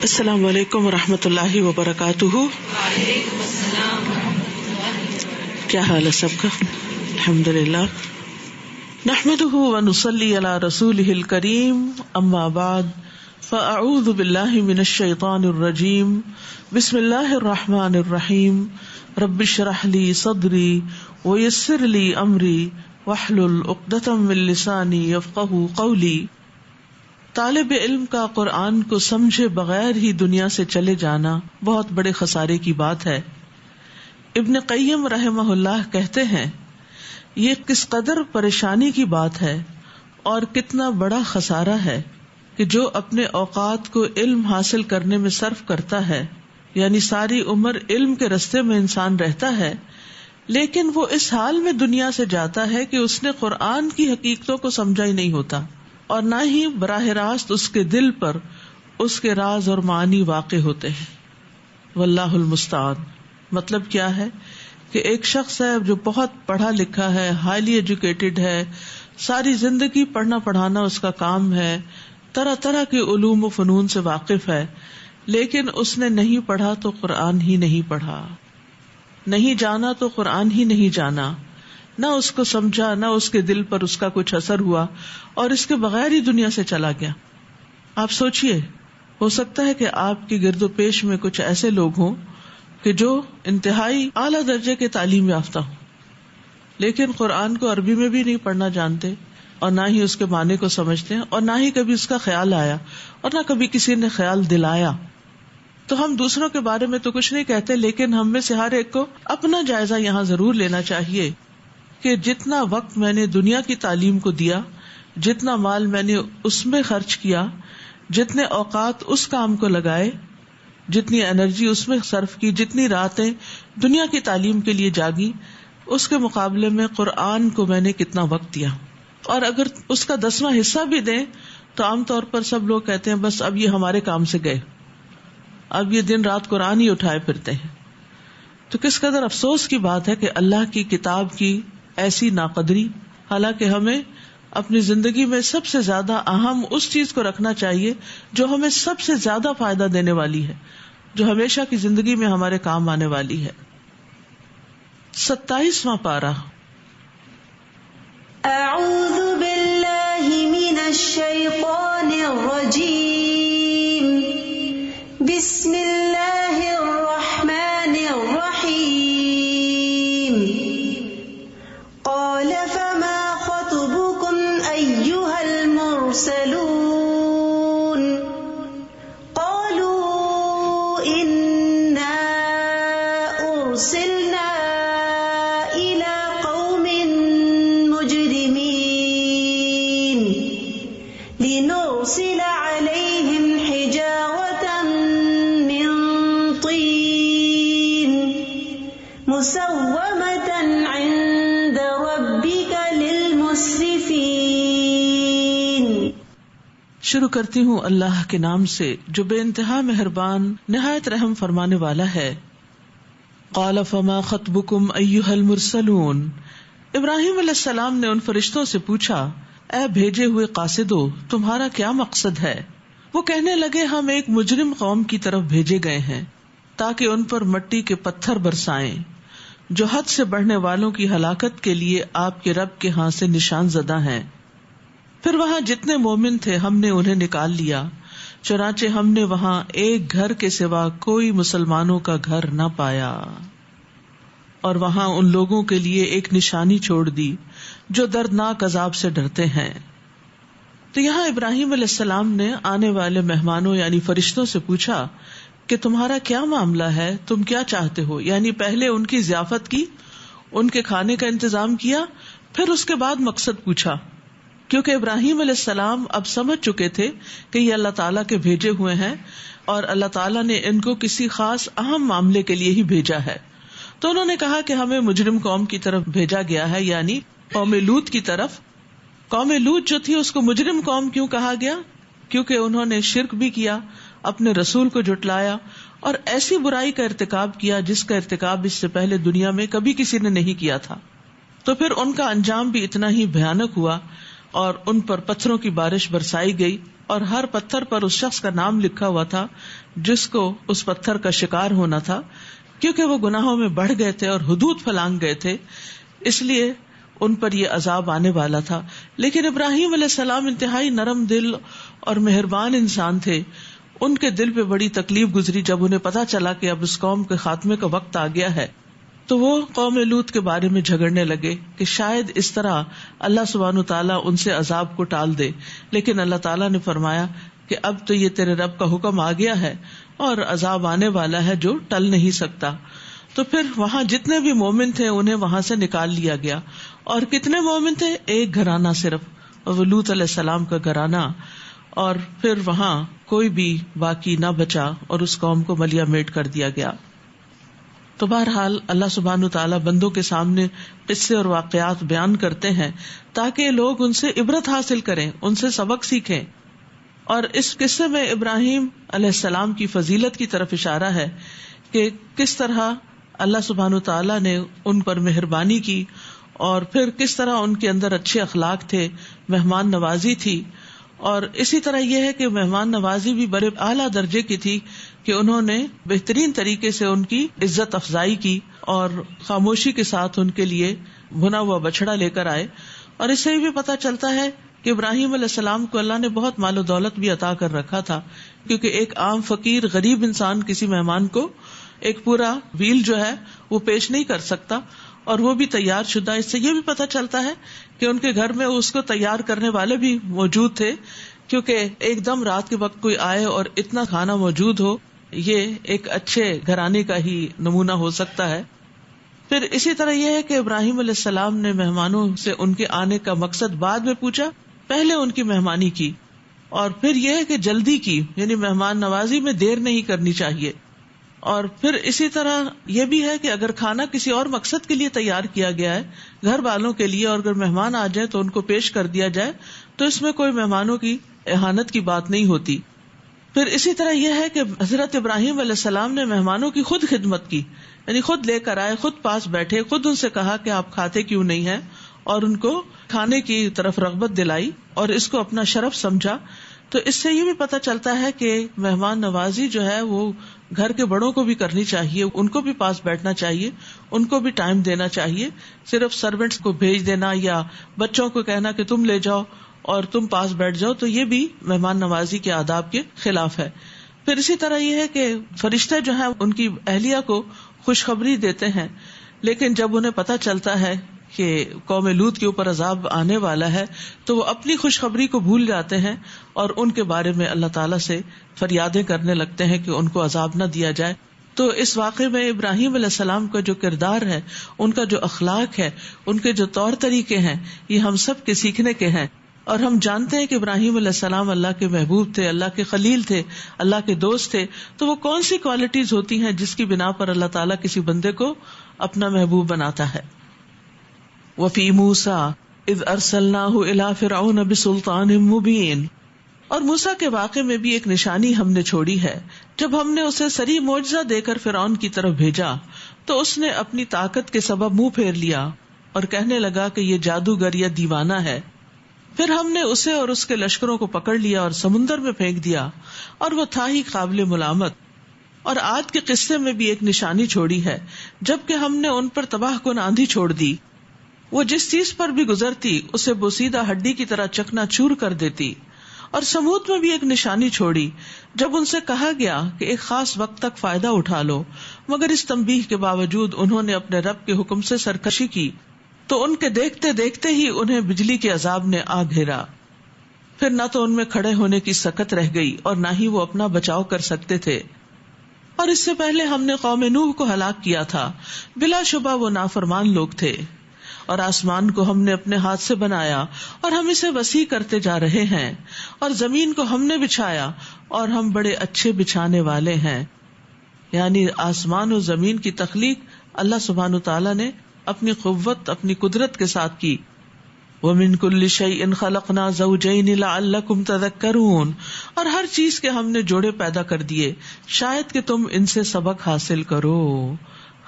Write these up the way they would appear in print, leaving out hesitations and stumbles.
السلام علیکم ورحمۃ اللہ وبرکاتہ. کیا حال ہے سب کا؟ الحمد للہ. نحمده ونصلی علی رسولہ الکریم. اما بعد فاعوذ باللہ من الشیطان الرجیم. بسم اللہ الرحمن الرحیم. رب اشرح لی صدری ویسر لی امری واحلل عقدۃ من لسانی یفقہوا قولی. طالب علم کا قرآن کو سمجھے بغیر ہی دنیا سے چلے جانا بہت بڑے خسارے کی بات ہے. ابن قیم رحمہ اللہ کہتے ہیں یہ کس قدر پریشانی کی بات ہے اور کتنا بڑا خسارہ ہے کہ جو اپنے اوقات کو علم حاصل کرنے میں صرف کرتا ہے، یعنی ساری عمر علم کے رستے میں انسان رہتا ہے، لیکن وہ اس حال میں دنیا سے جاتا ہے کہ اس نے قرآن کی حقیقتوں کو سمجھا ہی نہیں ہوتا اور نہ ہی براہ راست اس کے دل پر اس کے راز اور معنی واقع ہوتے ہیں. واللہ المستعان. مطلب کیا ہے کہ ایک شخص ہے جو بہت پڑھا لکھا ہے، ہائیلی ایجوکیٹڈ ہے، ساری زندگی پڑھنا پڑھانا اس کا کام ہے، طرح طرح کے علوم و فنون سے واقف ہے، لیکن اس نے نہیں پڑھا تو قرآن ہی نہیں پڑھا، نہیں جانا تو قرآن ہی نہیں جانا، نہ اس کو سمجھا، نہ اس کے دل پر اس کا کچھ اثر ہوا اور اس کے بغیر ہی دنیا سے چلا گیا. آپ سوچئے، ہو سکتا ہے کہ آپ کے گرد و پیش میں کچھ ایسے لوگ ہوں کہ جو انتہائی اعلیٰ درجے کے تعلیم یافتہ ہوں، لیکن قرآن کو عربی میں بھی نہیں پڑھنا جانتے اور نہ ہی اس کے معنی کو سمجھتے ہیں اور نہ ہی کبھی اس کا خیال آیا اور نہ کبھی کسی نے خیال دلایا. تو ہم دوسروں کے بارے میں تو کچھ نہیں کہتے، لیکن ہم میں سے ہر ایک کو اپنا جائزہ یہاں ضرور لینا چاہیے کہ جتنا وقت میں نے دنیا کی تعلیم کو دیا، جتنا مال میں نے اس میں خرچ کیا، جتنے اوقات اس کام کو لگائے، جتنی انرجی اس میں صرف کی، جتنی راتیں دنیا کی تعلیم کے لیے جاگی، اس کے مقابلے میں قرآن کو میں نے کتنا وقت دیا. اور اگر اس کا 10واں حصہ بھی دیں تو عام طور پر سب لوگ کہتے ہیں بس اب یہ ہمارے کام سے گئے، اب یہ دن رات قرآن ہی اٹھائے پھرتے ہیں. تو کس قدر افسوس کی بات ہے کہ اللہ کی کتاب کی ایسی ناقدری، حالانکہ ہمیں اپنی زندگی میں سب سے زیادہ اہم اس چیز کو رکھنا چاہیے جو ہمیں سب سے زیادہ فائدہ دینے والی ہے، جو ہمیشہ کی زندگی میں ہمارے کام آنے والی ہے. 27واں پارہ. اعوذ باللہ من الشیطان الرجیم. بسم اللہ الرحمن الرحیم. قال فما خطبكم أيها المرسلون قالوا إنا أرسلنا إلى قوم مجرمين لنرسل عليهم حجارة من طين مسومة عند ربك للمسرفين. شروع کرتی ہوں اللہ کے نام سے جو بے انتہا مہربان نہایت رحم فرمانے والا ہے. قال فما خطبكم ایھا المرسلون. ابراہیم علیہ السلام نے ان فرشتوں سے پوچھا، اے بھیجے ہوئے قاصدو، تمہارا کیا مقصد ہے؟ وہ کہنے لگے، ہم ایک مجرم قوم کی طرف بھیجے گئے ہیں تاکہ ان پر مٹی کے پتھر برسائیں جو حد سے بڑھنے والوں کی ہلاکت کے لیے آپ کے رب کے ہاں سے نشان زدہ ہیں. پھر وہاں جتنے مومن تھے ہم نے انہیں نکال لیا، چنانچہ ہم نے وہاں ایک گھر کے سوا کوئی مسلمانوں کا گھر نہ پایا، اور وہاں ان لوگوں کے لیے ایک نشانی چھوڑ دی جو دردناک عذاب سے ڈرتے ہیں. تو یہاں ابراہیم علیہ السلام نے آنے والے مہمانوں یعنی فرشتوں سے پوچھا کہ تمہارا کیا معاملہ ہے، تم کیا چاہتے ہو؟ یعنی پہلے ان کی ضیافت کی، ان کے کھانے کا انتظام کیا، پھر اس کے بعد مقصد پوچھا، کیونکہ ابراہیم علیہ السلام اب سمجھ چکے تھے کہ یہ اللہ تعالیٰ کے بھیجے ہوئے ہیں اور اللہ تعالیٰ نے ان کو کسی خاص اہم معاملے کے لیے ہی بھیجا ہے. تو انہوں نے کہا کہ ہمیں مجرم قوم کی طرف بھیجا گیا ہے، یعنی قوم لوط کی طرف. قوم لوط جو تھی اس کو مجرم قوم کیوں کہا گیا؟ کیونکہ انہوں نے شرک بھی کیا، اپنے رسول کو جھٹلایا اور ایسی برائی کا ارتکاب کیا جس کا ارتکاب اس سے پہلے دنیا میں کبھی کسی نے نہیں کیا تھا. تو پھر ان کا انجام بھی اتنا ہی بھیانک ہوا اور ان پر پتھروں کی بارش برسائی گئی اور ہر پتھر پر اس شخص کا نام لکھا ہوا تھا جس کو اس پتھر کا شکار ہونا تھا، کیونکہ وہ گناہوں میں بڑھ گئے تھے اور حدود پھلانگ گئے تھے، اس لیے ان پر یہ عذاب آنے والا تھا. لیکن ابراہیم علیہ السلام انتہائی نرم دل اور مہربان انسان تھے. ان کے دل پہ بڑی تکلیف گزری جب انہیں پتا چلا کہ اب اس قوم کے خاتمے کا وقت آ گیا ہے. تو وہ قوم لوط کے بارے میں جھگڑنے لگے کہ شاید اس طرح اللہ سبحانہ تعالیٰ ان سے عذاب کو ٹال دے. لیکن اللہ تعالیٰ نے فرمایا کہ اب تو یہ تیرے رب کا حکم آ گیا ہے اور عذاب آنے والا ہے جو ٹل نہیں سکتا. تو پھر وہاں جتنے بھی مومن تھے انہیں وہاں سے نکال لیا گیا. اور کتنے مومن تھے؟ ایک گھرانہ صرف، اور وہ لوط علیہ السلام کا گھرانہ. اور پھر وہاں کوئی بھی باقی نہ بچا اور اس قوم کو ملیا میٹ کر دیا گیا. تو بہرحال اللہ سبحانہ تعالیٰ بندوں کے سامنے قصے اور واقعات بیان کرتے ہیں تاکہ لوگ ان سے عبرت حاصل کریں، ان سے سبق سیکھیں. اور اس قصے میں ابراہیم علیہ السلام کی فضیلت کی طرف اشارہ ہے کہ کس طرح اللہ سبحانہ تعالیٰ نے ان پر مہربانی کی، اور پھر کس طرح ان کے اندر اچھے اخلاق تھے، مہمان نوازی تھی. اور اسی طرح یہ ہے کہ مہمان نوازی بھی بڑے اعلیٰ درجے کی تھی کہ انہوں نے بہترین طریقے سے ان کی عزت افزائی کی اور خاموشی کے ساتھ ان کے لیے بھنا ہوا بچڑا لے کر آئے. اور اس سے یہ بھی پتہ چلتا ہے کہ ابراہیم علیہ السلام کو اللہ نے بہت مال و دولت بھی عطا کر رکھا تھا، کیونکہ ایک عام فقیر غریب انسان کسی مہمان کو ایک پورا ویل جو ہے وہ پیش نہیں کر سکتا، اور وہ بھی تیار شدہ. اس سے یہ بھی پتہ چلتا ہے کہ ان کے گھر میں اس کو تیار کرنے والے بھی موجود تھے، کیونکہ ایک دم رات کے وقت کوئی آئے اور اتنا کھانا موجود ہو، یہ ایک اچھے گھرانے کا ہی نمونہ ہو سکتا ہے. پھر اسی طرح یہ ہے کہ ابراہیم علیہ السلام نے مہمانوں سے ان کے آنے کا مقصد بعد میں پوچھا، پہلے ان کی مہمانی کی. اور پھر یہ ہے کہ جلدی کی، یعنی مہمان نوازی میں دیر نہیں کرنی چاہیے. اور پھر اسی طرح یہ بھی ہے کہ اگر کھانا کسی اور مقصد کے لیے تیار کیا گیا ہے گھر والوں کے لیے، اور اگر مہمان آ جائے تو ان کو پیش کر دیا جائے، تو اس میں کوئی مہمانوں کی اہانت کی بات نہیں ہوتی. پھر اسی طرح یہ ہے کہ حضرت ابراہیم علیہ السلام نے مہمانوں کی خود خدمت کی، یعنی خود لے کر آئے، خود پاس بیٹھے، خود ان سے کہا کہ آپ کھاتے کیوں نہیں ہیں، اور ان کو کھانے کی طرف رغبت دلائی اور اس کو اپنا شرف سمجھا. تو اس سے یہ بھی پتہ چلتا ہے کہ مہمان نوازی جو ہے وہ گھر کے بڑوں کو بھی کرنی چاہیے، ان کو بھی پاس بیٹھنا چاہیے، ان کو بھی ٹائم دینا چاہیے. صرف سرونٹس کو بھیج دینا یا بچوں کو کہنا کہ تم لے جاؤ اور تم پاس بیٹھ جاؤ، تو یہ بھی مہمان نوازی کے آداب کے خلاف ہے. پھر اسی طرح یہ ہے کہ فرشتے جو ہیں ان کی اہلیہ کو خوشخبری دیتے ہیں، لیکن جب انہیں پتہ چلتا ہے کہ قوم لوط کے اوپر عذاب آنے والا ہے تو وہ اپنی خوشخبری کو بھول جاتے ہیں اور ان کے بارے میں اللہ تعالیٰ سے فریادیں کرنے لگتے ہیں کہ ان کو عذاب نہ دیا جائے. تو اس واقعے میں ابراہیم علیہ السلام کا جو کردار ہے، ان کا جو اخلاق ہے، ان کے جو طور طریقے ہیں، یہ ہم سب کے سیکھنے کے ہیں. اور ہم جانتے ہیں کہ ابراہیم علیہ السلام اللہ کے محبوب تھے، اللہ کے خلیل تھے، اللہ کے دوست تھے. تو وہ کون سی کوالٹیز ہوتی ہیں جس کی بنا پر اللہ تعالیٰ کسی بندے کو اپنا محبوب بناتا ہے؟ وَفِي مُوسَىٰ إِذْ أَرْسَلْنَاهُ إِلَىٰ فِرْعَوْنَ بِسُلْطَانٍ مُّبِينٍ. اور موسیٰ کے واقعے میں بھی ایک نشانی ہم نے چھوڑی ہے. جب ہم نے اسے صریح معجزہ دے کر فرعون کی طرف بھیجا تو اس نے اپنی طاقت کے سبب منہ پھیر لیا اور کہنے لگا کہ یہ جادوگر یا دیوانہ ہے. پھر ہم نے اسے اور اس کے لشکروں کو پکڑ لیا اور سمندر میں پھینک دیا، اور وہ تھا ہی قابل ملامت. اور عاد کے قصے میں بھی ایک نشانی چھوڑی ہے، جبکہ ہم نے ان پر تباہ کن آندھی چھوڑ دی. وہ جس چیز پر بھی گزرتی اسے بوسیدہ ہڈی کی طرح چکنا چور کر دیتی. اور سمود میں بھی ایک نشانی چھوڑی، جب ان سے کہا گیا کہ ایک خاص وقت تک فائدہ اٹھا لو، مگر اس تنبیہ کے باوجود انہوں نے اپنے رب کے حکم سے سرکشی کی تو ان کے دیکھتے دیکھتے ہی انہیں بجلی کے عذاب نے آ گھیرا. پھر نہ تو ان میں کھڑے ہونے کی سکت رہ گئی اور نہ ہی وہ اپنا بچاؤ کر سکتے تھے. اور اس سے پہلے ہم نے قوم نوح کو ہلاک کیا تھا، بلا شبہ وہ نافرمان لوگ تھے. اور آسمان کو ہم نے اپنے ہاتھ سے بنایا اور ہم اسے وسیع کرتے جا رہے ہیں، اور زمین کو ہم نے بچھایا اور ہم بڑے اچھے بچھانے والے ہیں. یعنی آسمان و زمین کی تخلیق اللہ سبحانہ تعالیٰ نے اپنی قوت، اپنی قدرت کے ساتھ کی. وَمِن كُلِّ شَيْءٍ خَلَقْنَا زَوْجَيْنِ لَعَلَّكُمْ تَذَكَّرُونَ. اور ہر چیز کے ہم نے جوڑے پیدا کر دیے شاید کہ تم ان سے سبق حاصل کرو.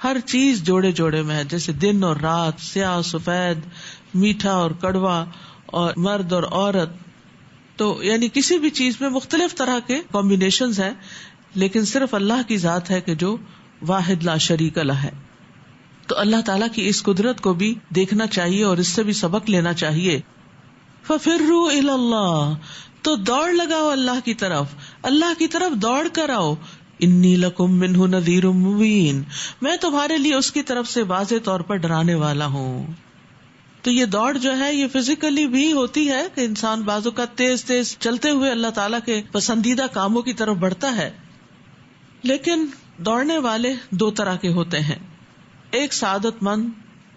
ہر چیز جوڑے جوڑے میں ہے، جیسے دن اور رات، سیاہ سفید، میٹھا اور کڑوا، اور مرد اور عورت. تو یعنی کسی بھی چیز میں مختلف طرح کے کمبینیشنز ہیں، لیکن صرف اللہ کی ذات ہے کہ جو واحد لا شریک لہ ہے. تو اللہ تعالیٰ کی اس قدرت کو بھی دیکھنا چاہیے اور اس سے بھی سبق لینا چاہیے. فَفِرُّوا إِلَى اللَّهِ، تو دوڑ لگاؤ اللہ کی طرف دوڑ کر آؤ. انی لکم منہ نذیر مبین، میں تمہارے لیے اس کی طرف سے واضح طور پر ڈرانے والا ہوں. تو یہ دوڑ جو ہے یہ فزیکلی بھی ہوتی ہے کہ انسان بازو کا تیز تیز چلتے ہوئے اللہ تعالیٰ کے پسندیدہ کاموں کی طرف بڑھتا ہے. لیکن دوڑنے والے دو طرح کے ہوتے ہیں، ایک سعادت مند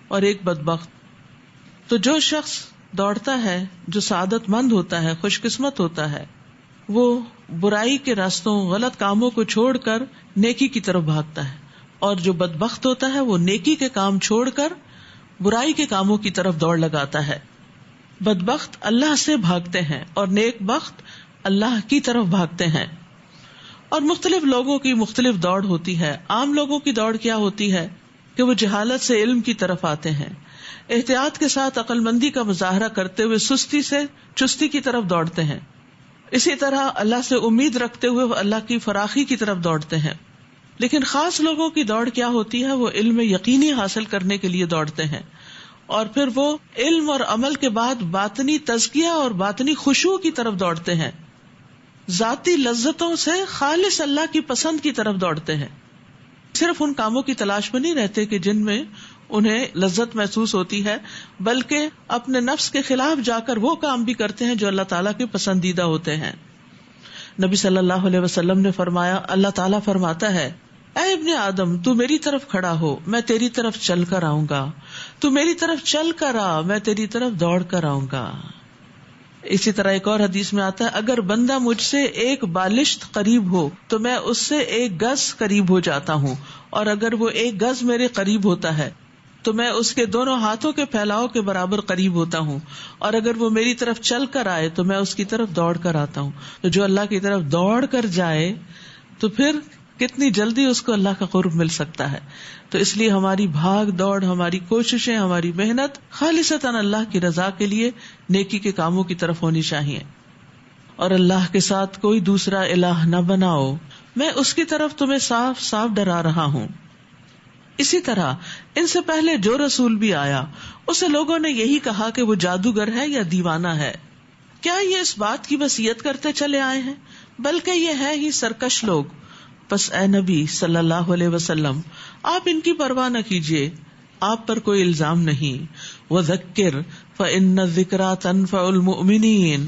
اور ایک بدبخت. تو جو شخص دوڑتا ہے، جو سعادت مند ہوتا ہے، خوش قسمت ہوتا ہے، وہ برائی کے راستوں غلط کاموں کو چھوڑ کر نیکی کی طرف بھاگتا ہے. اور جو بدبخت ہوتا ہے وہ نیکی کے کام چھوڑ کر برائی کے کاموں کی طرف دوڑ لگاتا ہے. بدبخت اللہ سے بھاگتے ہیں اور نیک بخت اللہ کی طرف بھاگتے ہیں. اور مختلف لوگوں کی مختلف دوڑ ہوتی ہے. عام لوگوں کی دوڑ کیا ہوتی ہے کہ وہ جہالت سے علم کی طرف آتے ہیں، احتیاط کے ساتھ عقل مندی کا مظاہرہ کرتے ہوئے سستی سے چستی کی طرف دوڑتے ہیں. اسی طرح اللہ سے امید رکھتے ہوئے وہ اللہ کی فراخی کی طرف دوڑتے ہیں. لیکن خاص لوگوں کی دوڑ کیا ہوتی ہے، وہ علم یقینی حاصل کرنے کے لیے دوڑتے ہیں، اور پھر وہ علم اور عمل کے بعد باطنی تزکیہ اور باطنی خشوع کی طرف دوڑتے ہیں. ذاتی لذتوں سے خالص اللہ کی پسند کی طرف دوڑتے ہیں. صرف ان کاموں کی تلاش میں نہیں رہتے کہ جن میں انہیں لذت محسوس ہوتی ہے، بلکہ اپنے نفس کے خلاف جا کر وہ کام بھی کرتے ہیں جو اللہ تعالیٰ کے پسندیدہ ہوتے ہیں. نبی صلی اللہ علیہ وسلم نے فرمایا، اللہ تعالیٰ فرماتا ہے، اے ابن آدم، تو میری طرف کھڑا ہو، میں تیری طرف چل کر آؤں گا. تو میری طرف چل کر آ، میں تیری طرف دوڑ کر آؤں گا. اسی طرح ایک اور حدیث میں آتا ہے، اگر بندہ مجھ سے ایک بالشت قریب ہو تو میں اس سے ایک گز قریب ہو جاتا ہوں، اور اگر وہ ایک گز میرے قریب ہوتا ہے تو میں اس کے دونوں ہاتھوں کے پھیلاؤ کے برابر قریب ہوتا ہوں، اور اگر وہ میری طرف چل کر آئے تو میں اس کی طرف دوڑ کر آتا ہوں. تو جو اللہ کی طرف دوڑ کر جائے تو پھر کتنی جلدی اس کو اللہ کا قرب مل سکتا ہے. تو اس لیے ہماری بھاگ دوڑ، ہماری کوششیں، ہماری محنت خالصتاً اللہ کی رضا کے لیے نیکی کے کاموں کی طرف ہونی چاہیے. اور اللہ کے ساتھ کوئی دوسرا الہ نہ بناؤ، میں اس کی طرف تمہیں صاف صاف ڈرا رہا ہوں. اسی طرح ان سے پہلے جو رسول بھی آیا اسے لوگوں نے یہی کہا کہ وہ جادوگر ہے یا دیوانہ ہے. کیا یہ اس بات کی وصیت کرتے چلے آئے ہیں؟ بلکہ یہ ہے ہی سرکش لوگ. پس اے نبی صلی اللہ علیہ وسلم، آپ ان کی پرواہ نہ کیجیے، آپ پر کوئی الزام نہیں. وذکر فإن الذکریٰ تنفع المؤمنین،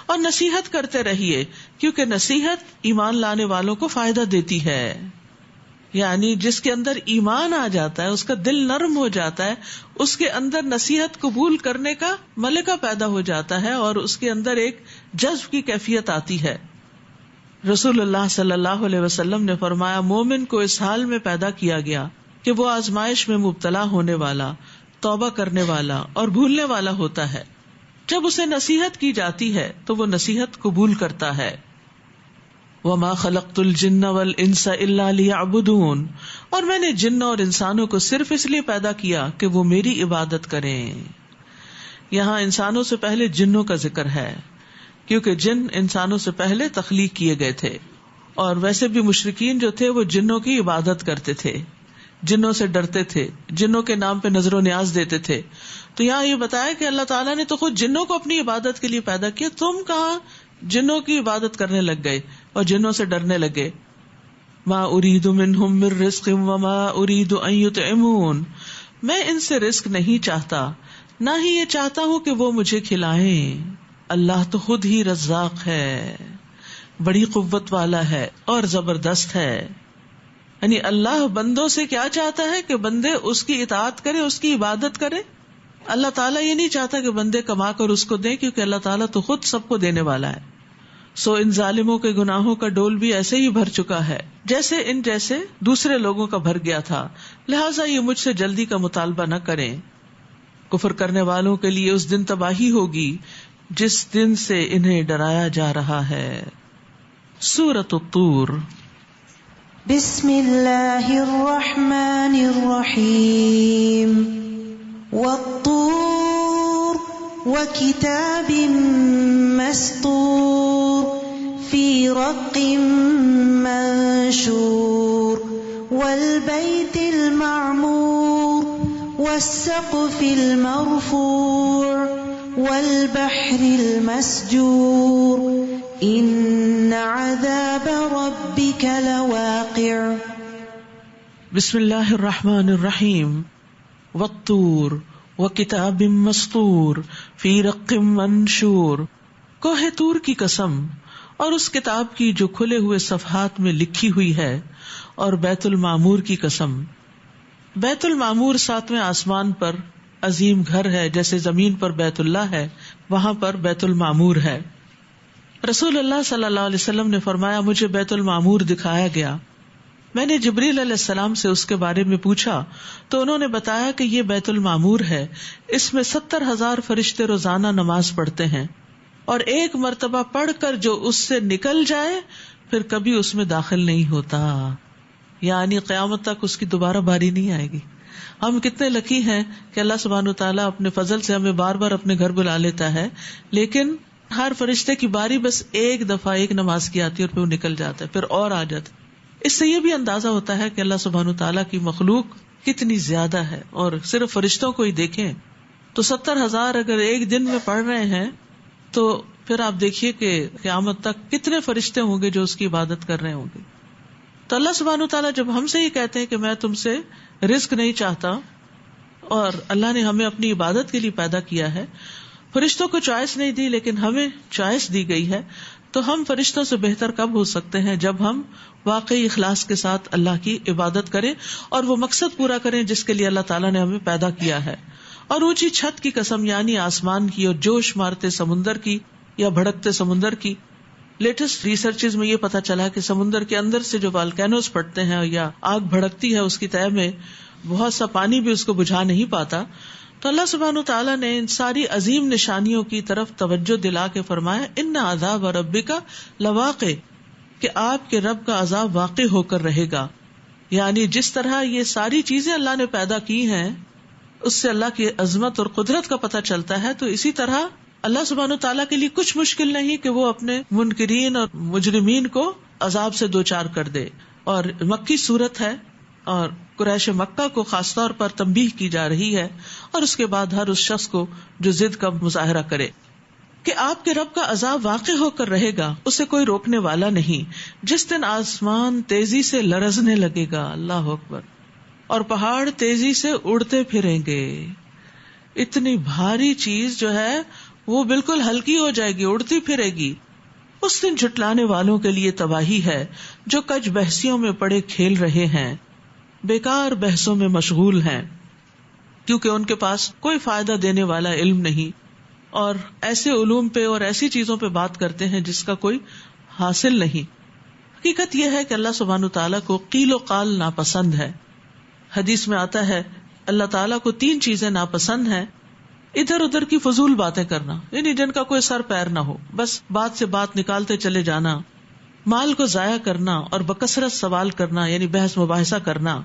اور نصیحت کرتے رہیے کیونکہ نصیحت ایمان لانے والوں کو فائدہ دیتی ہے. یعنی جس کے اندر ایمان آ جاتا ہے، اس کا دل نرم ہو جاتا ہے، اس کے اندر نصیحت قبول کرنے کا ملکہ پیدا ہو جاتا ہے اور اس کے اندر ایک جذب کی کیفیت آتی ہے. رسول اللہ صلی اللہ علیہ وسلم نے فرمایا، مومن کو اس حال میں پیدا کیا گیا کہ وہ آزمائش میں مبتلا ہونے والا، توبہ کرنے والا اور بھولنے والا ہوتا ہے. جب اسے نصیحت کی جاتی ہے تو وہ نصیحت قبول کرتا ہے. وَمَا خَلَقْتُ الْجِنَّ وَالْإِنسَ إِلَّا لِيَعْبُدُونَ، اور میں نے جن اور انسانوں کو صرف اس لیے پیدا کیا کہ وہ میری عبادت کریں. یہاں انسانوں سے پہلے جنوں کا ذکر ہے، کیونکہ جن انسانوں سے پہلے تخلیق کیے گئے تھے، اور ویسے بھی مشرکین جو تھے وہ جنوں کی عبادت کرتے تھے، جنوں سے ڈرتے تھے، جنوں کے نام پہ نظر و نیاز دیتے تھے. تو یہاں یہ بتایا کہ اللہ تعالیٰ نے تو خود جنوں کو اپنی عبادت کے لیے پیدا کیا، تم کہاں جنوں کی عبادت کرنے لگ گئے اور جنوں سے ڈرنے لگے. ما اريد منهم من رزق وما اريد ان يطعمون، میں ان سے رزق نہیں چاہتا، نہ ہی یہ چاہتا ہوں کہ وہ مجھے کھلائیں. اللہ تو خود ہی رزاق ہے، بڑی قوت والا ہے اور زبردست ہے. یعنی اللہ بندوں سے کیا چاہتا ہے کہ بندے اس کی اطاعت کرے، اس کی عبادت کرے. اللہ تعالیٰ یہ نہیں چاہتا کہ بندے کما کر اس کو دیں، کیونکہ اللہ تعالیٰ تو خود سب کو دینے والا ہے. سو ان ظالموں کے گناہوں کا ڈول بھی ایسے ہی بھر چکا ہے جیسے دوسرے لوگوں کا بھر گیا تھا، لہٰذا یہ مجھ سے جلدی کا مطالبہ نہ کریں. کفر کرنے والوں کے لیے اس دن تباہی ہوگی جس دن سے انہیں ڈرایا جا رہا ہے. سورۃ الطور. بسم اللہ الرحمن الرحیم. والطور وکتاب مسطور رق منشور والبيت المعمور والسقف المرفوع والبحر المسجور إن عذاب ربك لواقع. بسم اللہ الرحمن الرحیم. والطور وکتاب مسطور فی رق منشور. کوہ طور کی قسم اور اس کتاب کی جو کھلے ہوئے صفحات میں لکھی ہوئی ہے، اور بیت المعمور کی قسم. بیت المعمور 7ویں آسمان پر عظیم گھر ہے، جیسے زمین پر بیت اللہ ہے، وہاں پر بیت المعمور ہے. رسول اللہ صلی اللہ علیہ وسلم نے فرمایا، مجھے بیت المعمور دکھایا گیا. میں نے جبریل علیہ السلام سے اس کے بارے میں پوچھا تو انہوں نے بتایا کہ یہ بیت المعمور ہے، اس میں 70,000 فرشتے روزانہ نماز پڑھتے ہیں، اور ایک مرتبہ پڑھ کر جو اس سے نکل جائے پھر کبھی اس میں داخل نہیں ہوتا، یعنی قیامت تک اس کی دوبارہ باری نہیں آئے گی. ہم کتنے لکی ہیں کہ اللہ سبحانہ وتعالیٰ اپنے فضل سے ہمیں بار بار اپنے گھر بلا لیتا ہے، لیکن ہر فرشتے کی باری بس ایک دفعہ ایک نماز کی آتی ہے اور پھر وہ نکل جاتا ہے، پھر اور آ جاتا ہے. اس سے یہ بھی اندازہ ہوتا ہے کہ اللہ سبحانہ وتعالیٰ کی مخلوق کتنی زیادہ ہے. اور صرف فرشتوں کو ہی دیکھیں تو 70,000 اگر ایک دن میں پڑھ رہے ہیں تو پھر آپ دیکھیے کہ قیامت تک کتنے فرشتے ہوں گے جو اس کی عبادت کر رہے ہوں گے. تو اللہ سبحانہ وتعالیٰ جب ہم سے یہ کہتے ہیں کہ میں تم سے رزق نہیں چاہتا، اور اللہ نے ہمیں اپنی عبادت کے لیے پیدا کیا ہے، فرشتوں کو چوائس نہیں دی لیکن ہمیں چوائس دی گئی ہے، تو ہم فرشتوں سے بہتر کب ہو سکتے ہیں جب ہم واقعی اخلاص کے ساتھ اللہ کی عبادت کریں اور وہ مقصد پورا کریں جس کے لیے اللہ تعالیٰ نے ہمیں پیدا کیا ہے. اور اونچی چھت کی قسم، یعنی آسمان کی، اور جوش مارتے سمندر کی یا بھڑکتے سمندر کی. لیٹسٹ ریسرچز میں یہ پتا چلا کہ سمندر کے اندر سے جو والکینوز پڑتے ہیں یا آگ بھڑکتی ہے، اس کی تہہ میں بہت سا پانی بھی اس کو بجھا نہیں پاتا. تو اللہ سبحانہ وتعالیٰ نے ان ساری عظیم نشانیوں کی طرف توجہ دلا کے فرمایا، ان عذاب ربک لواقع، کہ آپ کے رب کا عذاب واقع ہو کر رہے گا. یعنی جس طرح یہ ساری چیزیں اللہ نے پیدا کی ہیں اس سے اللہ کی عظمت اور قدرت کا پتہ چلتا ہے، تو اسی طرح اللہ سبحانہ وتعالیٰ کے لیے کچھ مشکل نہیں کہ وہ اپنے منکرین اور مجرمین کو عذاب سے دوچار کر دے. اور مکی صورت ہے اور قریش مکہ کو خاص طور پر تنبیہ کی جا رہی ہے، اور اس کے بعد ہر اس شخص کو جو ضد کا مظاہرہ کرے کہ آپ کے رب کا عذاب واقع ہو کر رہے گا، اسے کوئی روکنے والا نہیں. جس دن آسمان تیزی سے لرزنے لگے گا، اللہ اکبر، اور پہاڑ تیزی سے اڑتے پھریں گے. اتنی بھاری چیز جو ہے وہ بالکل ہلکی ہو جائے گی، اڑتی پھرے گی. اس دن جھٹلانے والوں کے لیے تباہی ہے جو کج بحثیوں میں پڑے کھیل رہے ہیں، بیکار بحثوں میں مشغول ہیں، کیونکہ ان کے پاس کوئی فائدہ دینے والا علم نہیں، اور ایسے علوم پہ اور ایسی چیزوں پہ بات کرتے ہیں جس کا کوئی حاصل نہیں. حقیقت یہ ہے کہ اللہ سبحانہ تعالیٰ کو قیل و قال ناپسند ہے. حدیث میں آتا ہے اللہ تعالیٰ کو 3 چیزیں ناپسند ہیں: ادھر ادھر کی فضول باتیں کرنا، یعنی جن کا کوئی سر پیر نہ ہو، بس بات سے بات نکالتے چلے جانا، مال کو ضائع کرنا، اور بکثرت سوال کرنا، یعنی بحث مباحثہ کرنا.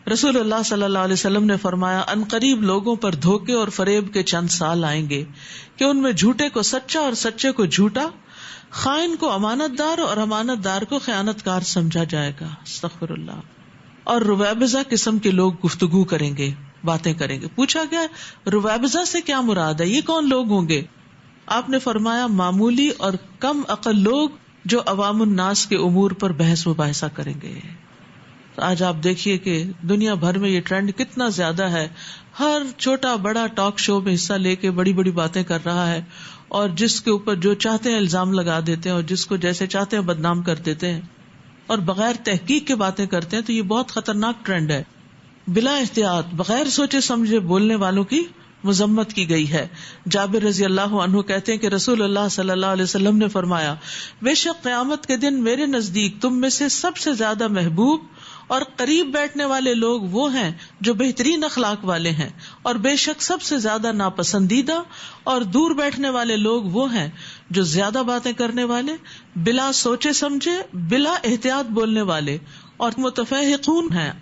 رسول اللہ صلی اللہ علیہ وسلم نے فرمایا، ان قریب لوگوں پر دھوکے اور فریب کے چند سال آئیں گے کہ ان میں جھوٹے کو سچا اور سچے کو جھوٹا، خائن کو امانت دار اور امانت دار کو خیانت کار سمجھا جائے گا. استغفر اللہ. اور رویبضہ قسم کے لوگ گفتگو کریں گے، باتیں کریں گے. پوچھا گیا رویبضہ سے کیا مراد ہے، یہ کون لوگ ہوں گے؟ آپ نے فرمایا معمولی اور کم عقل لوگ جو عوام الناس کے امور پر بحث مباحثہ کریں گے. آج آپ دیکھیے کہ دنیا بھر میں یہ ٹرینڈ کتنا زیادہ ہے، ہر چھوٹا بڑا ٹاک شو میں حصہ لے کے بڑی بڑی باتیں کر رہا ہے، اور جس کے اوپر جو چاہتے ہیں الزام لگا دیتے ہیں، اور جس کو جیسے چاہتے ہیں بدنام کر دیتے ہیں، اور بغیر تحقیق کے باتیں کرتے ہیں. تو یہ بہت خطرناک ٹرینڈ ہے. بلا احتیاط بغیر سوچے سمجھے بولنے والوں کی مذمت کی گئی ہے. جابر رضی اللہ عنہ کہتے ہیں کہ رسول اللہ صلی اللہ علیہ وسلم نے فرمایا، بے شک قیامت کے دن میرے نزدیک تم میں سے سب سے زیادہ محبوب اور قریب بیٹھنے والے لوگ وہ ہیں جو بہترین اخلاق والے ہیں، اور بے شک سب سے زیادہ ناپسندیدہ اور دور بیٹھنے والے لوگ وہ ہیں جو زیادہ باتیں کرنے والے، بلا سوچے سمجھے، بلا احتیاط بولنے والے، اور متفہقون ہیں.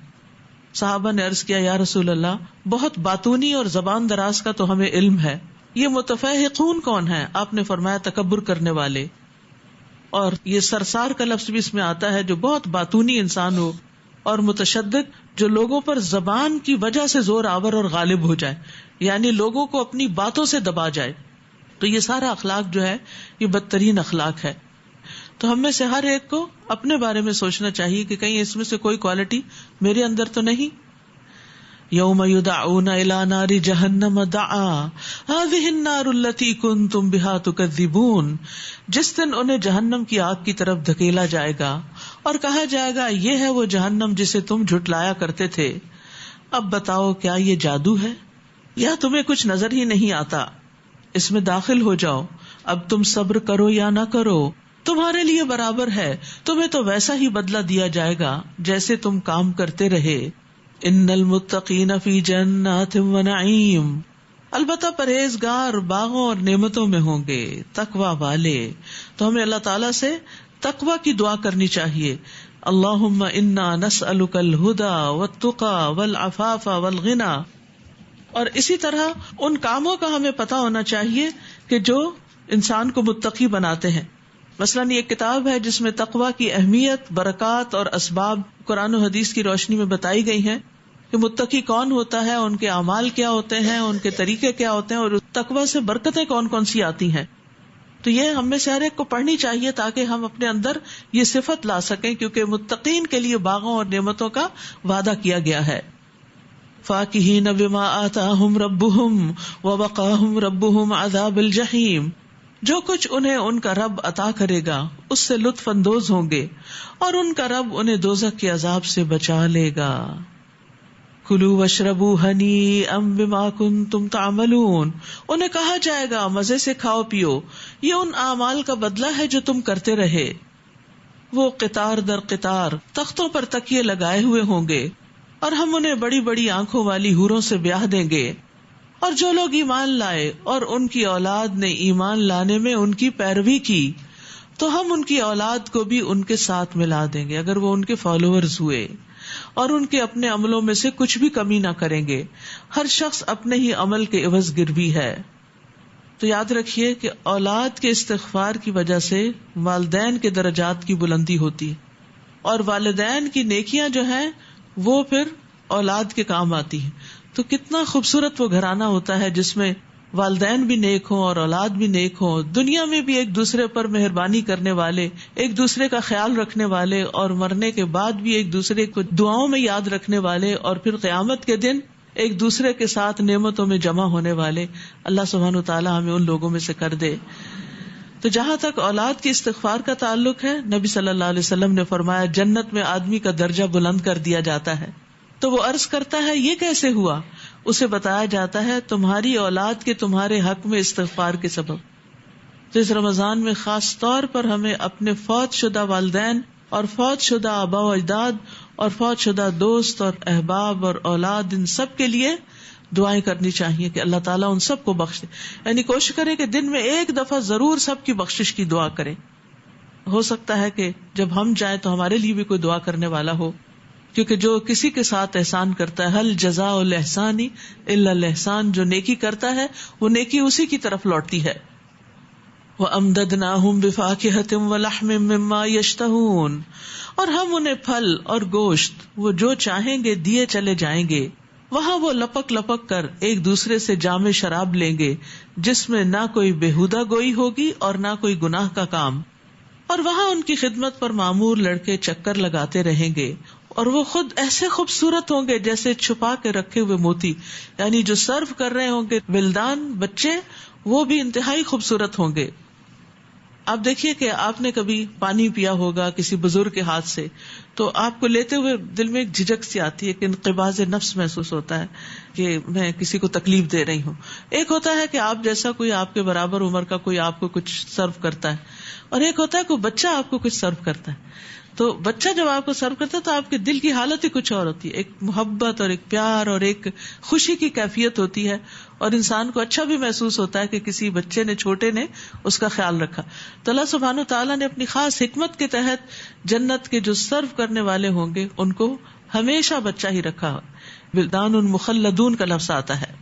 صحابہ نے عرض کیا، یا رسول اللہ، بہت باتونی اور زبان دراز کا تو ہمیں علم ہے، یہ متفہقون کون ہیں؟ آپ نے فرمایا تکبر کرنے والے. اور یہ سرسار کا لفظ بھی اس میں آتا ہے جو بہت باتونی انسان ہو اور متشدد، جو لوگوں پر زبان کی وجہ سے زور آور اور غالب ہو جائے، یعنی لوگوں کو اپنی باتوں سے دبا جائے. تو یہ سارا اخلاق جو ہے یہ بدترین اخلاق ہے. تو ہم میں سے ہر ایک کو اپنے بارے میں سوچنا چاہیے کہ کہیں اس میں سے کوئی کوالٹی میرے اندر تو نہیں. یوم یدعون الی نار جہنم دعا هذه النار التي كنتم بها تكذبون، جس دن انہیں جہنم کی آگ کی طرف دھکیلا جائے گا اور کہا جائے گا یہ ہے وہ جہنم جسے تم جھٹلایا کرتے تھے. اب بتاؤ کیا یہ جادو ہے یا تمہیں کچھ نظر ہی نہیں آتا؟ اس میں داخل ہو جاؤ، اب تم صبر کرو یا نہ کرو تمہارے لیے برابر ہے، تمہیں تو ویسا ہی بدلہ دیا جائے گا جیسے تم کام کرتے رہے. ان المتقین فی جنات و نعیم، البتہ پرہیزگار باغوں اور نعمتوں میں ہوں گے، تقوی والے. تو ہمیں اللہ تعالیٰ سے تقوی کی دعا کرنی چاہیے. اللہم انا نسألک الہدی والتقی والعفاف والغنی. اور اسی طرح ان کاموں کا ہمیں پتہ ہونا چاہیے کہ جو انسان کو متقی بناتے ہیں. مثلاً یہ کتاب ہے جس میں تقوی کی اہمیت، برکات اور اسباب قرآن و حدیث کی روشنی میں بتائی گئی ہیں کہ متقی کون ہوتا ہے، ان کے اعمال کیا ہوتے ہیں، ان کے طریقے کیا ہوتے ہیں، اور تقوی سے برکتیں کون کون سی آتی ہیں. تو یہ ہم میں سے ہر ایک کو پڑھنی چاہیے تاکہ ہم اپنے اندر یہ صفت لا سکیں، کیونکہ متقین کے لیے باغوں اور نعمتوں کا وعدہ کیا گیا ہے. فاکہین بما آتاہم ربہم ووقاہم ربہم عذاب الجحیم، جو کچھ انہیں ان کا رب عطا کرے گا اس سے لطف اندوز ہوں گے اور ان کا رب انہیں دوزخ کے عذاب سے بچا لے گا. کلوا واشربوا ہنیئا بما کنتم تعملون، انہیں کہا جائے گا مزے سے کھاؤ پیو، یہ ان اعمال کا بدلہ ہے جو تم کرتے رہے. وہ قطار در قطار تختوں پر تکیے لگائے ہوئے ہوں گے اور ہم انہیں بڑی بڑی آنکھوں والی حوروں سے بیاہ دیں گے. اور جو لوگ ایمان لائے اور ان کی اولاد نے ایمان لانے میں ان کی پیروی کی تو ہم ان کی اولاد کو بھی ان کے ساتھ ملا دیں گے اگر وہ ان کے فالوورز ہوئے، اور ان کے اپنے عملوں میں سے کچھ بھی کمی نہ کریں گے. ہر شخص اپنے ہی عمل کے عوض گروی ہے. تو یاد رکھیے کہ اولاد کے استغفار کی وجہ سے والدین کے درجات کی بلندی ہوتی ہے، اور والدین کی نیکیاں جو ہیں وہ پھر اولاد کے کام آتی ہیں. تو کتنا خوبصورت وہ گھرانہ ہوتا ہے جس میں والدین بھی نیک ہوں اور اولاد بھی نیک ہوں، دنیا میں بھی ایک دوسرے پر مہربانی کرنے والے، ایک دوسرے کا خیال رکھنے والے، اور مرنے کے بعد بھی ایک دوسرے کو دعاؤں میں یاد رکھنے والے، اور پھر قیامت کے دن ایک دوسرے کے ساتھ نعمتوں میں جمع ہونے والے. اللہ سبحانہ وتعالی ہمیں ان لوگوں میں سے کر دے. تو جہاں تک اولاد کے استغفار کا تعلق ہے، نبی صلی اللہ علیہ وسلم نے فرمایا جنت میں آدمی کا درجہ بلند کر دیا جاتا ہے. تو وہ عرض کرتا ہے یہ کیسے ہوا؟ اسے بتایا جاتا ہے تمہاری اولاد کے تمہارے حق میں استغفار کے سبب. تو اس رمضان میں خاص طور پر ہمیں اپنے فوت شدہ والدین اور فوت شدہ آبا و اجداد اور فوت شدہ دوست اور احباب اور اولاد، ان سب کے لیے دعائیں کرنی چاہیے کہ اللہ تعالیٰ ان سب کو بخش دے. یعنی کوشش کریں کہ دن میں ایک دفعہ ضرور سب کی بخشش کی دعا کریں. ہو سکتا ہے کہ جب ہم جائیں تو ہمارے لیے بھی کوئی دعا کرنے والا ہو، کیونکہ جو کسی کے ساتھ احسان کرتا ہے، حل جزاء الاحسان الا الاحسان، جو نیکی کرتا ہے وہ نیکی اسی کی طرف لوٹتی ہے. وَأَمْدَدْنَاهُمْ بِفَاكِهَةٍ وَلَحْمٍ مِّمَّا يَشْتَهُونَ، اور ہم انہیں پھل اور گوشت وہ جو چاہیں گے دیے چلے جائیں گے. وہاں وہ لپک لپک کر ایک دوسرے سے جام شراب لیں گے جس میں نہ کوئی بےہودہ گوئی ہوگی اور نہ کوئی گناہ کا کام. اور وہاں ان کی خدمت پر معمور لڑکے چکر لگاتے رہیں گے، اور وہ خود ایسے خوبصورت ہوں گے جیسے چھپا کے رکھے ہوئے موتی. یعنی جو سرو کر رہے ہوں گے ولدان، بچے، وہ بھی انتہائی خوبصورت ہوں گے. آپ دیکھیے کہ آپ نے کبھی پانی پیا ہوگا کسی بزرگ کے ہاتھ سے، تو آپ کو لیتے ہوئے دل میں ایک جھجک سی آتی ہے کہ انقباض نفس محسوس ہوتا ہے کہ میں کسی کو تکلیف دے رہی ہوں. ایک ہوتا ہے کہ آپ جیسا کوئی آپ کے برابر عمر کا کوئی آپ کو کچھ سرو کرتا ہے، اور ایک ہوتا ہے کوئی بچہ آپ کو کچھ سرو کرتا ہے. تو بچہ جب آپ کو سرو کرتا ہے تو آپ کے دل کی حالت ہی کچھ اور ہوتی ہے، ایک محبت اور ایک پیار اور ایک خوشی کی کیفیت ہوتی ہے، اور انسان کو اچھا بھی محسوس ہوتا ہے کہ کسی بچے نے، چھوٹے نے اس کا خیال رکھا. تو اللہ سبحانہ وتعالیٰ نے اپنی خاص حکمت کے تحت جنت کے جو سرو کرنے والے ہوں گے ان کو ہمیشہ بچہ ہی رکھا. ولدان مخلدون کا لفظ آتا ہے.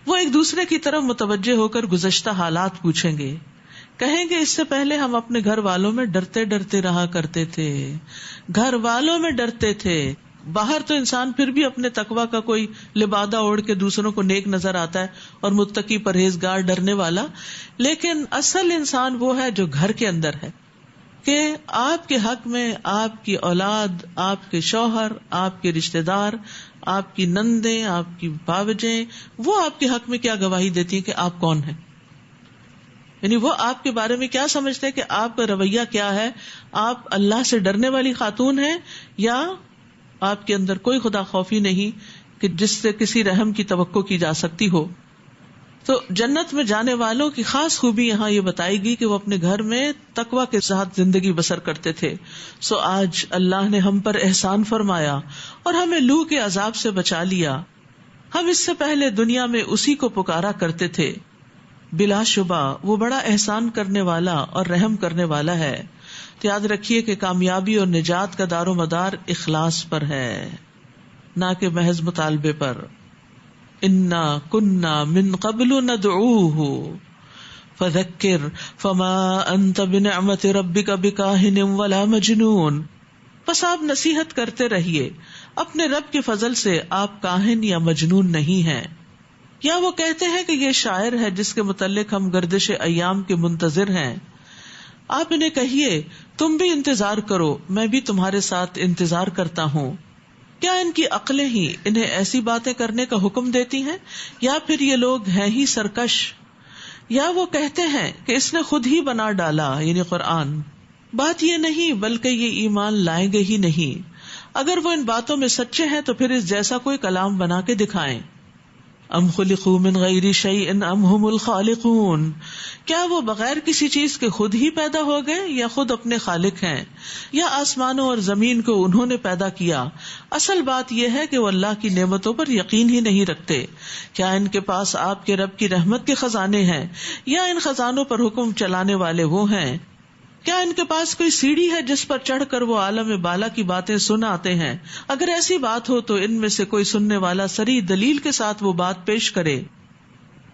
وہ ایک دوسرے کی طرف متوجہ ہو کر گزشتہ حالات پوچھیں گے کہیں گے اس سے پہلے ہم اپنے گھر والوں میں ڈرتے ڈرتے رہا کرتے تھے، گھر والوں میں ڈرتے تھے. باہر تو انسان پھر بھی اپنے تقوی کا کوئی لبادہ اوڑھ کے دوسروں کو نیک نظر آتا ہے اور متقی، پرہیزگار، ڈرنے والا، لیکن اصل انسان وہ ہے جو گھر کے اندر ہے کہ آپ کے حق میں آپ کی اولاد، آپ کے شوہر، آپ کے رشتہ دار، آپ کی نندیں، آپ کی باوجیں، وہ آپ کے حق میں کیا گواہی دیتی ہیں کہ آپ کون ہیں. یعنی وہ آپ کے بارے میں کیا سمجھتے ہیں کہ آپ کا رویہ کیا ہے، آپ اللہ سے ڈرنے والی خاتون ہیں یا آپ کے اندر کوئی خدا خوفی نہیں کہ جس سے کسی رحم کی توقع کی جا سکتی ہو. تو جنت میں جانے والوں کی خاص خوبی یہاں یہ بتائی گئی کہ وہ اپنے گھر میں تقوی کے ساتھ زندگی بسر کرتے تھے. سو آج اللہ نے ہم پر احسان فرمایا اور ہمیں لو کے عذاب سے بچا لیا. ہم اس سے پہلے دنیا میں اسی کو پکارا کرتے تھے. بلا شبہ وہ بڑا احسان کرنے والا اور رحم کرنے والا ہے. تو یاد رکھیے کہ کامیابی اور نجات کا دار و مدار اخلاص پر ہے، نہ کہ محض مطالبے پر. انا کننا من قبل ندعوہ فذکر فما انت بنعمت ربک بکاہن ولا مجنون. بس آپ نصیحت کرتے رہیے، اپنے رب کے فضل سے آپ کاہن یا مجنون نہیں ہیں. یا وہ کہتے ہیں کہ یہ شاعر ہے جس کے متعلق ہم گردش ایام کے منتظر ہیں. آپ انہیں کہیے تم بھی انتظار کرو، میں بھی تمہارے ساتھ انتظار کرتا ہوں. کیا ان کی عقلیں ہی انہیں ایسی باتیں کرنے کا حکم دیتی ہیں، یا پھر یہ لوگ ہیں ہی سرکش؟ یا وہ کہتے ہیں کہ اس نے خود ہی بنا ڈالا، یعنی قرآن. بات یہ نہیں بلکہ یہ ایمان لائیں گے ہی نہیں. اگر وہ ان باتوں میں سچے ہیں تو پھر اس جیسا کوئی کلام بنا کے دکھائیں. ام خلقوا من غیر شیء ام هم الخالقون. کیا وہ بغیر کسی چیز کے خود ہی پیدا ہو گئے یا خود اپنے خالق ہیں، یا آسمانوں اور زمین کو انہوں نے پیدا کیا؟ اصل بات یہ ہے کہ وہ اللہ کی نعمتوں پر یقین ہی نہیں رکھتے. کیا ان کے پاس آپ کے رب کی رحمت کے خزانے ہیں، یا ان خزانوں پر حکم چلانے والے وہ ہیں؟ کیا ان کے پاس کوئی سیڑھی ہے جس پر چڑھ کر وہ عالم بالا کی باتیں سن آتے ہیں؟ اگر ایسی بات ہو تو ان میں سے کوئی سننے والا صریح دلیل کے ساتھ وہ بات پیش کرے.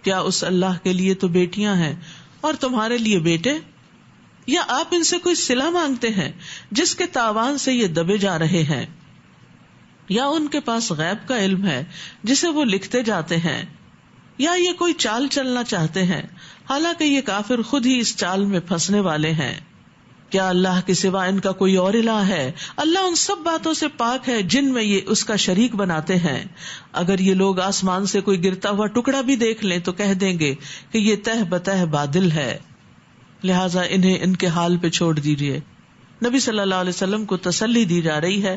کیا اس اللہ کے لیے تو بیٹیاں ہیں اور تمہارے لیے بیٹے؟ یا آپ ان سے کوئی صلہ مانگتے ہیں جس کے تاوان سے یہ دبے جا رہے ہیں؟ یا ان کے پاس غیب کا علم ہے جسے وہ لکھتے جاتے ہیں؟ یا یہ کوئی چال چلنا چاہتے ہیں حالانکہ یہ کافر خود ہی اس چال میں پھنسنے والے ہیں؟ کیا اللہ کے سوا ان کا کوئی اور الہ ہے؟ اللہ ان سب باتوں سے پاک ہے جن میں یہ اس کا شریک بناتے ہیں. اگر یہ لوگ آسمان سے کوئی گرتا ہوا ٹکڑا بھی دیکھ لیں تو کہہ دیں گے کہ یہ تہ بتہ بادل ہے، لہٰذا انہیں ان کے حال پہ چھوڑ دیجیے. نبی صلی اللہ علیہ وسلم کو تسلی دی جا رہی ہے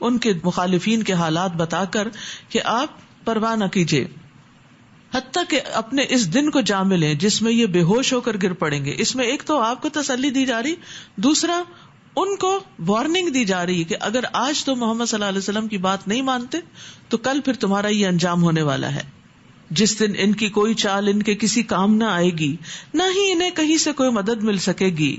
ان کے مخالفین کے حالات بتا کر کہ آپ پرواہ نہ کیجیے، حتیٰ کہ اپنے اس دن کو جا ملیں جس میں یہ بے ہوش ہو کر گر پڑیں گے. اس میں ایک تو آپ کو تسلی دی جا رہی، دوسرا ان کو وارننگ دی جا رہی کہ اگر آج تو محمد صلی اللہ علیہ وسلم کی بات نہیں مانتے تو کل پھر تمہارا یہ انجام ہونے والا ہے. جس دن ان کی کوئی چال ان کے کسی کام نہ آئے گی، نہ ہی انہیں کہیں سے کوئی مدد مل سکے گی.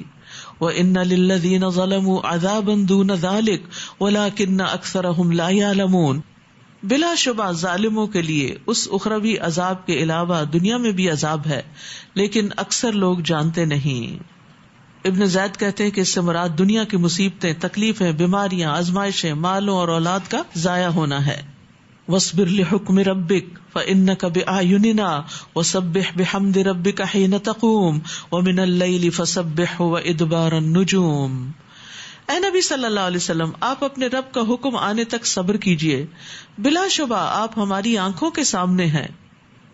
وَإِنَّ لِلَّذِينَ ظَلَمُوا عَذَابًا دُونَ ذَلِكَ وَلَكِنَّ أَكْثَرَهُمْ لَا يَعْلَمُونَ. بلا شبہ ظالموں کے لیے اس اخروی عذاب کے علاوہ دنیا میں بھی عذاب ہے، لیکن اکثر لوگ جانتے نہیں. ابن زید کہتے ہیں کہ اس سے مراد دنیا کی مصیبتیں، تکلیفیں، بیماریاں، آزمائشیں، مالوں اور اولاد کا ضائع ہونا ہے. وَاصْبِرْ لِحُكْمِ رَبِّكَ فَإِنَّكَ بِأَعْيُنِنَا وَسَبِّحْ بِحَمْدِ رَبِّكَ حِينَ تَقُومُ وَمِنَ اللَّيْلِ فَسَبِّحْهُ وَإِدْبَارَ النُّجُومِ. اے نبی صلی اللہ علیہ وسلم، آپ اپنے رب کا حکم آنے تک صبر کیجیے. بلا شبہ آپ ہماری آنکھوں کے سامنے ہیں،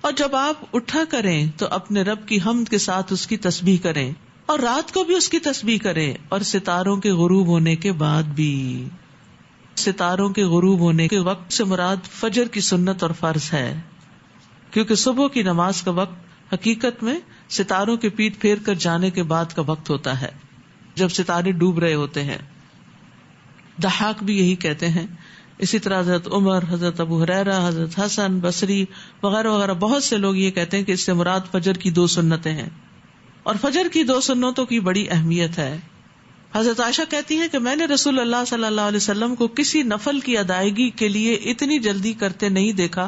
اور جب آپ اٹھا کریں تو اپنے رب کی حمد کے ساتھ اس کی تسبیح کریں، اور رات کو بھی اس کی تسبیح کریں، اور ستاروں کے غروب ہونے کے بعد بھی. ستاروں کے غروب ہونے کے وقت سے مراد فجر کی سنت اور فرض ہے، کیونکہ صبح کی نماز کا وقت حقیقت میں ستاروں کے پیٹ پھیر کر جانے کے بعد کا وقت ہوتا ہے، جب ستارے ڈوب رہے ہوتے ہیں. ضحاک بھی یہی کہتے ہیں. اسی طرح حضرت عمر، حضرت ابو ہریرہ، حضرت حسن بصری وغیرہ وغیرہ بہت سے لوگ یہ کہتے ہیں کہ اس سے مراد فجر کی 2 سنتیں ہیں، اور فجر کی 2 سنتوں کی بڑی اہمیت ہے. حضرت عائشہ کہتی ہیں کہ میں نے رسول اللہ صلی اللہ علیہ وسلم کو کسی نفل کی ادائیگی کے لیے اتنی جلدی کرتے نہیں دیکھا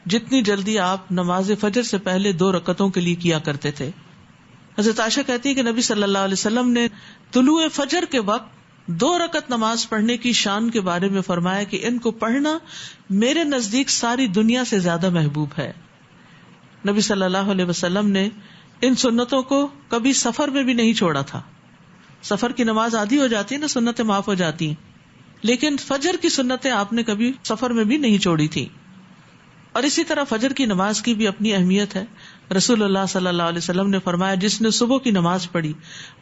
جتنی جلدی آپ نماز فجر سے پہلے 2 رکعتوں کے لیے کیا کرتے تھے. حضرت عائشہ کہتی ہے کہ نبی صلی اللہ علیہ وسلم نے طلوع فجر کے وقت 2 رکعت نماز پڑھنے کی شان کے بارے میں فرمایا کہ ان کو پڑھنا میرے نزدیک ساری دنیا سے زیادہ محبوب ہے. نبی صلی اللہ علیہ وسلم نے ان سنتوں کو کبھی سفر میں بھی نہیں چھوڑا تھا. سفر کی نماز آدھی ہو جاتی ہے نا، سنتیں معاف ہو جاتی ہیں، لیکن فجر کی سنتیں آپ نے کبھی سفر میں بھی نہیں چھوڑی تھی. اور اسی طرح فجر کی نماز کی بھی اپنی اہمیت ہے. رسول اللہ صلی اللہ علیہ وسلم نے فرمایا جس نے صبح کی نماز پڑھی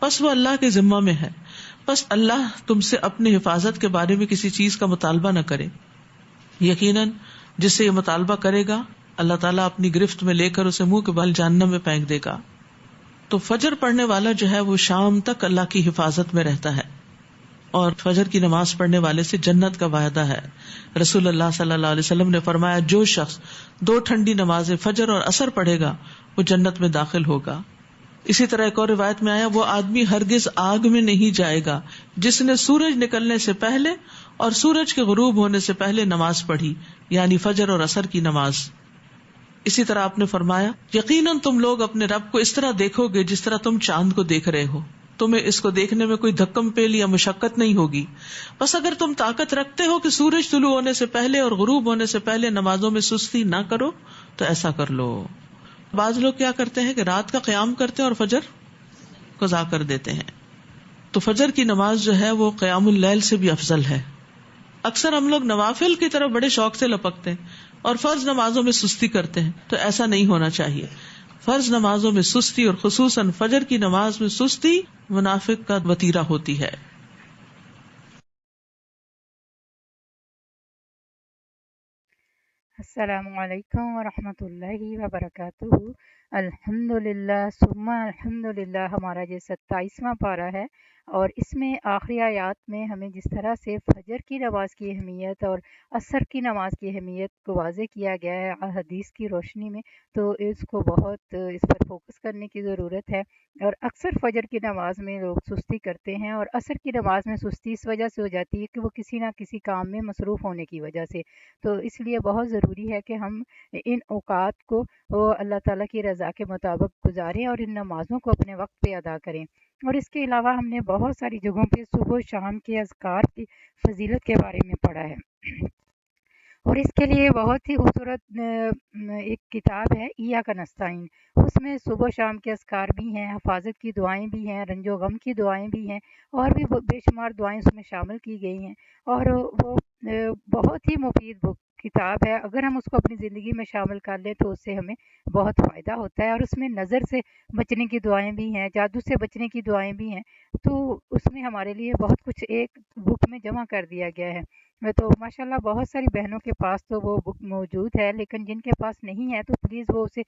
بس وہ اللہ کے ذمہ میں ہے، بس اللہ تم سے اپنی حفاظت کے بارے میں کسی چیز کا مطالبہ نہ کرے. یقیناً جس سے یہ مطالبہ کرے گا اللہ تعالیٰ اپنی گرفت میں لے کر اسے منہ کے بل جہنم میں پھینک دے گا. تو فجر پڑھنے والا جو ہے وہ شام تک اللہ کی حفاظت میں رہتا ہے، اور فجر کی نماز پڑھنے والے سے جنت کا وعدہ ہے. رسول اللہ صلی اللہ علیہ وسلم نے فرمایا جو شخص 2 ٹھنڈی نمازیں فجر اور عصر پڑھے گا وہ جنت میں داخل ہوگا. اسی طرح ایک اور روایت میں آیا وہ آدمی ہرگز آگ میں نہیں جائے گا جس نے سورج نکلنے سے پہلے اور سورج کے غروب ہونے سے پہلے نماز پڑھی، یعنی فجر اور عصر کی نماز. اسی طرح آپ نے فرمایا یقیناً تم لوگ اپنے رب کو اس طرح دیکھو گے جس طرح تم چاند کو دیکھ رہے ہو. تمہیں اس کو دیکھنے میں کوئی دھکم پیل یا مشقت نہیں ہوگی. بس اگر تم طاقت رکھتے ہو کہ سورج طلوع ہونے سے پہلے اور غروب ہونے سے پہلے نمازوں میں سستی نہ کرو تو ایسا کر لو. بعض لوگ کیا کرتے ہیں کہ رات کا قیام کرتے ہیں اور فجر قضا کر دیتے ہیں. تو فجر کی نماز جو ہے وہ قیام اللیل سے بھی افضل ہے. اکثر ہم لوگ نوافل کی طرف بڑے شوق سے لپکتے ہیں اور فرض نمازوں میں سستی کرتے ہیں، تو ایسا نہیں ہونا چاہیے. فرض نمازوں میں سستی اور خصوصاً فجر کی نماز میں سستی منافق کا وتیرہ ہوتی ہے. السلام علیکم ورحمۃ اللہ وبرکاتہ. الحمدللہ ثم الحمدللہ ہمارا یہ 27واں پارہ ہے، اور اس میں آخری آیات میں ہمیں جس طرح سے فجر کی نماز کی اہمیت اور عصر کی نماز کی اہمیت کو واضح کیا گیا ہے حدیث کی روشنی میں، تو اس کو بہت اس پر فوکس کرنے کی ضرورت ہے. اور اکثر فجر کی نماز میں لوگ سستی کرتے ہیں، اور عصر کی نماز میں سستی اس وجہ سے ہو جاتی ہے کہ وہ کسی نہ کسی کام میں مصروف ہونے کی وجہ سے. تو اس لیے بہت ضروری ہے کہ ہم ان اوقات کو وہ اللہ تعالیٰ کی رضا کے مطابق گزاریں اور ان نمازوں کو اپنے وقت پہ ادا کریں. اور اس کے علاوہ ہم نے بہت ساری جگہوں پہ صبح و شام کے اذکار کی فضیلت کے بارے میں پڑھا ہے، اور اس کے لیے بہت ہی خوبصورت ایک کتاب ہے ایاک نستعین. اس میں صبح و شام کے اذکار بھی ہیں، حفاظت کی دعائیں بھی ہیں، رنج و غم کی دعائیں بھی ہیں، اور بھی بے شمار دعائیں اس میں شامل کی گئی ہیں. اور وہ بہت ہی مفید کتاب ہے. اگر ہم اس کو اپنی زندگی میں شامل کر لیں تو اس سے ہمیں بہت فائدہ ہوتا ہے. اور اس میں نظر سے بچنے کی دعائیں بھی ہیں، جادو سے بچنے کی دعائیں بھی ہیں. تو اس میں ہمارے لیے بہت کچھ ایک بک میں جمع کر دیا گیا ہے. تو ماشاءاللہ بہت ساری بہنوں کے پاس تو وہ بک موجود ہے، لیکن جن کے پاس نہیں ہے تو پلیز وہ اسے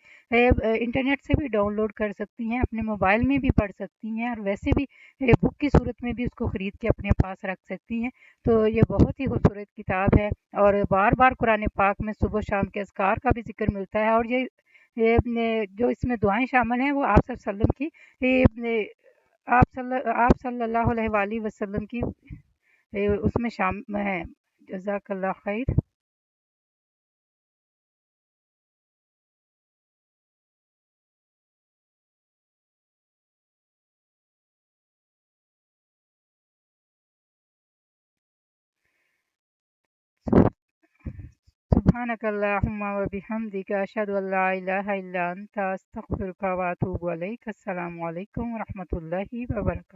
انٹرنیٹ سے بھی ڈاؤن لوڈ کر سکتی ہیں، اپنے موبائل میں بھی پڑھ سکتی ہیں، اور ویسے بھی بک کی صورت میں بھی اس کو خرید کے اپنے پاس رکھ سکتی ہیں. تو یہ بہت ہی خوبصورت کتاب ہے، اور بار بار قرآن پاک میں صبح و شام کے اذکار کا بھی ذکر ملتا ہے. اور یہ جو اس میں دعائیں شامل ہیں وہ آپ صلی اللہ علیہ وسلم کی آپ صلی اللہ علیہ وآلہ وسلم کی اس میں شامل ہے. جزاک اللہ خیر. سبحانک اللہم و بحمدک اشہد ان لا الہ الا انت استغفرک و اتوب الیک. السلام علیکم و رحمۃ اللہ وبرکاتہ.